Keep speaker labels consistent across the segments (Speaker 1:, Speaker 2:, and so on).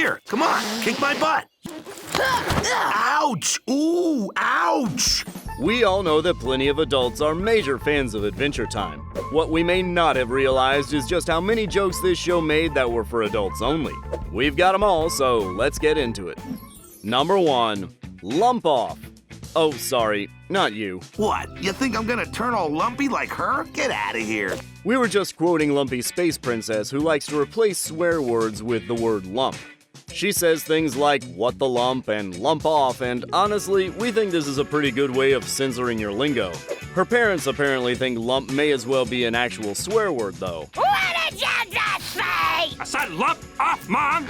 Speaker 1: Here, come on, kick my butt. Ouch! Ooh, ouch!
Speaker 2: We all know that plenty of adults are major fans of Adventure Time. What we may not have realized is just how many jokes this show made that were for adults only. We've got them all, so let's get into it. Number 1. Lump off. Oh, sorry, not you.
Speaker 1: What, you think I'm gonna turn all lumpy like her? Get out of here.
Speaker 2: We were just quoting Lumpy Space Princess, who likes to replace swear words with the word lump. She says things like, what the lump, and lump off, and honestly, we think this is a pretty good way of censoring your lingo. Her parents apparently think lump may as well be an actual swear word, though.
Speaker 3: What did you just say?
Speaker 4: I said lump off, Mom!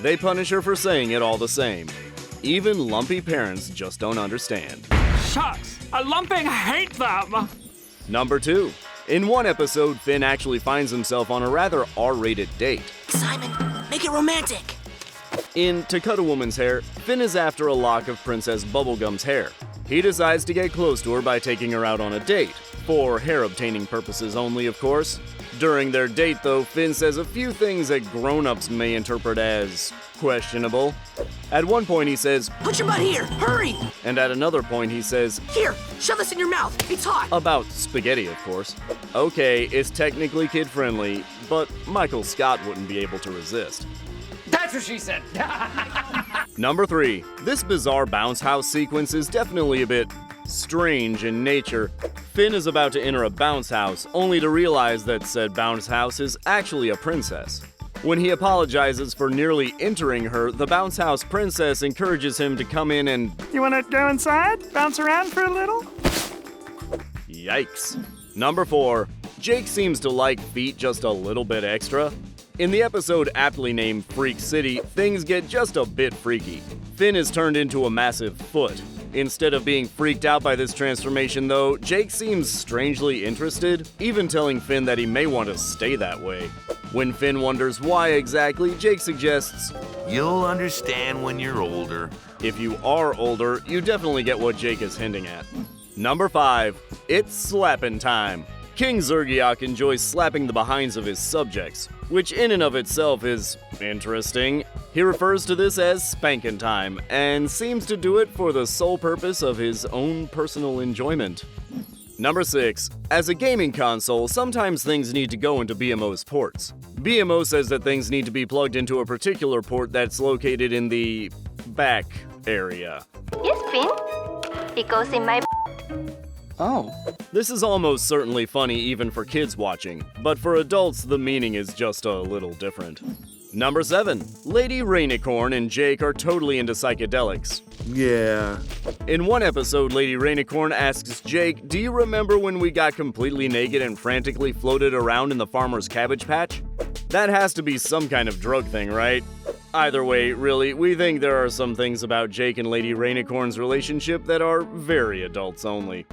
Speaker 2: They punish her for saying it all the same. Even lumpy parents just don't understand.
Speaker 4: Shucks! A lumping hate them!
Speaker 2: Number 2. In one episode, Finn actually finds himself on a rather R-rated date.
Speaker 3: Simon, make it romantic.
Speaker 2: In To Cut a Woman's Hair, Finn is after a lock of Princess Bubblegum's hair. He decides to get close to her by taking her out on a date. For hair-obtaining purposes only, of course. During their date, though, Finn says a few things that grown-ups may interpret as questionable. At one point he says,
Speaker 3: Put your butt here, hurry!
Speaker 2: and at another point he says,
Speaker 3: Here, shove this in your mouth, it's hot!
Speaker 2: about spaghetti, of course. Okay, it's technically kid-friendly, but Michael Scott wouldn't be able to resist.
Speaker 5: That's what she said.
Speaker 2: Number 3. This bizarre bounce house sequence is definitely a bit strange in nature. Finn is about to enter a bounce house, only to realize that said bounce house is actually a princess. When he apologizes for nearly entering her, the bounce house princess encourages him to come in and...
Speaker 4: You wanna go inside? Bounce around for a little?
Speaker 2: Yikes. Number 4. Jake seems to like feet just a little bit extra. In the episode aptly named Freak City, things get just a bit freaky. Finn is turned into a massive foot. Instead of being freaked out by this transformation, though, Jake seems strangely interested, even telling Finn that he may want to stay that way. When Finn wonders why exactly, Jake suggests,
Speaker 1: You'll understand when you're older.
Speaker 2: if you are older, you definitely get what Jake is hinting at. Number 5. It's Slappin Time. King Zergiok enjoys slapping the behinds of his subjects, which in and of itself is interesting. He refers to this as Spankin' Time, and seems to do it for the sole purpose of his own personal enjoyment. Number 6. As a gaming console, sometimes things need to go into BMO's ports. BMO says that things need to be plugged into a particular port that's located in the back area.
Speaker 6: Yes, Finn. It goes in my...
Speaker 5: Oh.
Speaker 2: This is almost certainly funny even for kids watching, but for adults the meaning is just a little different. Number 7. Lady Rainicorn and Jake are totally into psychedelics.
Speaker 1: Yeah.
Speaker 2: In one episode, Lady Rainicorn asks Jake, do you remember when we got completely naked and frantically floated around in the farmer's cabbage patch? That has to be some kind of drug thing, right? Either way, really, we think there are some things about Jake and Lady Rainicorn's relationship that are very adults only.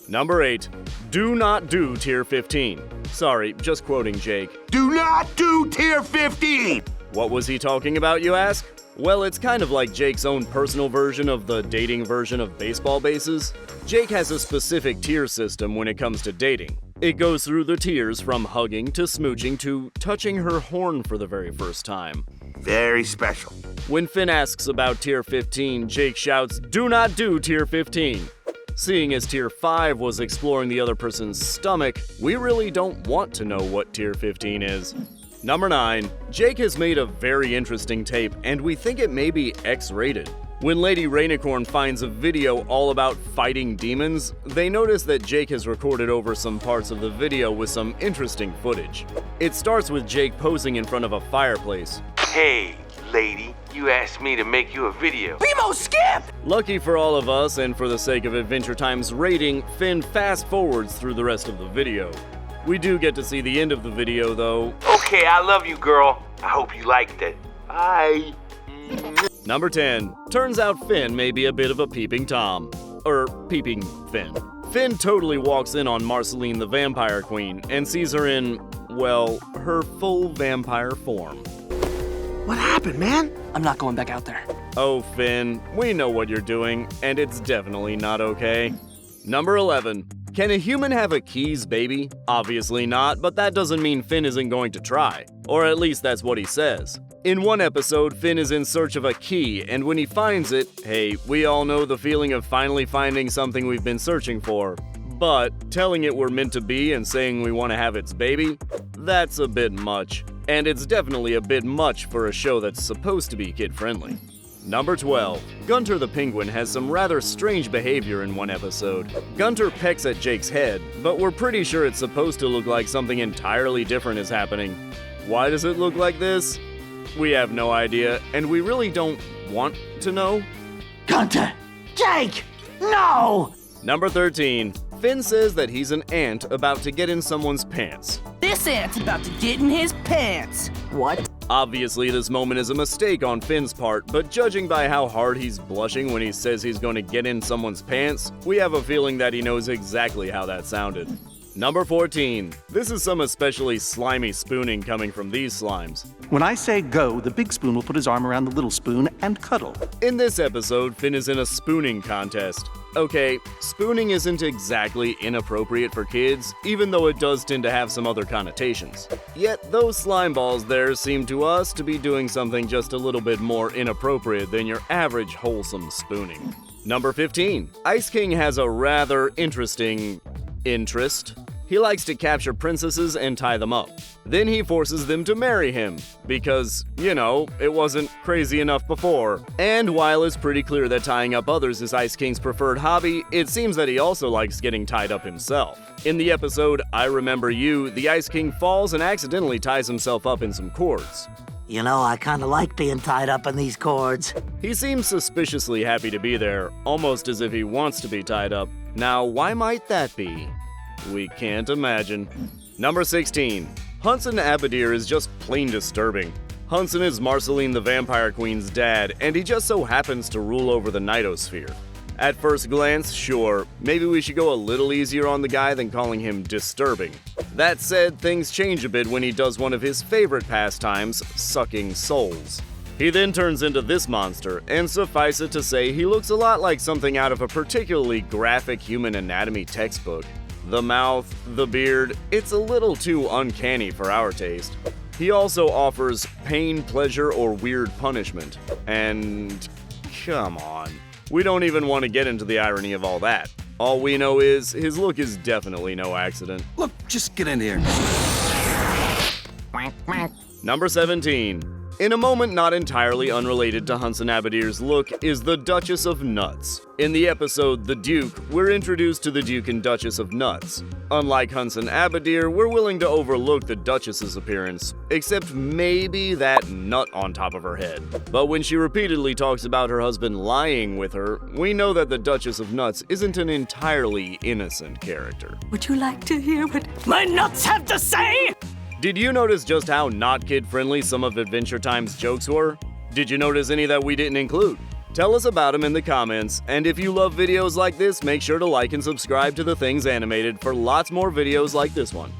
Speaker 2: Number 8. Do not do Tier 15. Sorry, just quoting Jake.
Speaker 1: Do not do Tier 15!
Speaker 2: What was he talking about, you ask? Well, it's kind of like Jake's own personal version of the dating version of baseball bases. Jake has a specific tier system when it comes to dating. It goes through the tiers from hugging to smooching to touching her horn for the very first time.
Speaker 1: Very special.
Speaker 2: When Finn asks about Tier 15, Jake shouts, do not do Tier 15. Seeing as Tier 5 was exploring the other person's stomach, we really don't want to know what Tier 15 is. Number 9. Jake has made a very interesting tape, and we think it may be X-rated. When Lady Rainicorn finds a video all about fighting demons, they notice that Jake has recorded over some parts of the video with some interesting footage. It starts with Jake posing in front of a fireplace.
Speaker 1: Hey, lady, you asked me to make you a video.
Speaker 3: BMO, skip!
Speaker 2: Lucky for all of us, and for the sake of Adventure Time's rating, Finn fast forwards through the rest of the video. We do get to see the end of the video, though.
Speaker 1: Okay, I love you, girl. I hope you liked it. Bye.
Speaker 2: Number 10. Turns out Finn may be a bit of a peeping Tom. Peeping Finn. Finn totally walks in on Marceline the Vampire Queen and sees her in, well, her full vampire form.
Speaker 1: What happened, man?
Speaker 5: I'm not going back out there.
Speaker 2: Oh, Finn, we know what you're doing, and it's definitely not okay. Number 11. Can a human have a keys baby? Obviously not, but that doesn't mean Finn isn't going to try. Or at least that's what he says. In one episode, Finn is in search of a key, and when he finds it, hey, we all know the feeling of finally finding something we've been searching for. But telling it we're meant to be and saying we want to have its baby, that's a bit much. And it's definitely a bit much for a show that's supposed to be kid-friendly. Number 12. Gunter the Penguin has some rather strange behavior in one episode. Gunter pecks at Jake's head, but we're pretty sure it's supposed to look like something entirely different is happening. Why does it look like this? We have no idea, and we really don't want to know.
Speaker 3: Gunter! Jake! No!
Speaker 2: Number 13. Finn says that he's an ant about to get in someone's pants.
Speaker 3: This ant's about to get in his pants. What?
Speaker 2: Obviously, this moment is a mistake on Finn's part, but judging by how hard he's blushing when he says he's going to get in someone's pants, we have a feeling that he knows exactly how that sounded. Number 14. This is some especially slimy spooning coming from these slimes.
Speaker 7: When I say go, the big spoon will put his arm around the little spoon and cuddle.
Speaker 2: In this episode, Finn is in a spooning contest. Okay, spooning isn't exactly inappropriate for kids, even though it does tend to have some other connotations. Yet those slime balls there seem to us to be doing something just a little bit more inappropriate than your average wholesome spooning. Number 15. Ice King has a rather interesting interest. He likes to capture princesses and tie them up. Then he forces them to marry him, because, you know, it wasn't crazy enough before. And while it's pretty clear that tying up others is Ice King's preferred hobby, it seems that he also likes getting tied up himself. In the episode I Remember You, the Ice King falls and accidentally ties himself up in some cords.
Speaker 3: You know, I kinda like being tied up in these cords.
Speaker 2: He seems suspiciously happy to be there, almost as if he wants to be tied up. Now, why might that be? We can't imagine. Number 16. Hunson Abadeer is just plain disturbing. Hunson is Marceline the Vampire Queen's dad, and he just so happens to rule over the Nightosphere. At first glance, sure, maybe we should go a little easier on the guy than calling him disturbing. That said, things change a bit when he does one of his favorite pastimes, sucking souls. He then turns into this monster, and suffice it to say, he looks a lot like something out of a particularly graphic human anatomy textbook. The mouth, the beard, it's a little too uncanny for our taste. He also offers pain, pleasure, or weird punishment. And come on. We don't even want to get into the irony of all that. All we know is, his look is definitely no accident.
Speaker 8: Look, just get in here.
Speaker 2: Number 17. In a moment not entirely unrelated to Hunson Abadeer's look is the Duchess of Nuts. In the episode The Duke, we're introduced to the Duke and Duchess of Nuts. Unlike Hunson Abadeer, we're willing to overlook the Duchess's appearance, except maybe that nut on top of her head. But when she repeatedly talks about her husband lying with her, we know that the Duchess of Nuts isn't an entirely innocent character.
Speaker 3: Would you like to hear what my nuts have to say?
Speaker 2: Did you notice just how not kid-friendly some of Adventure Time's jokes were? Did you notice any that we didn't include? Tell us about them in the comments, and if you love videos like this, make sure to like and subscribe to The Things Animated for lots more videos like this one.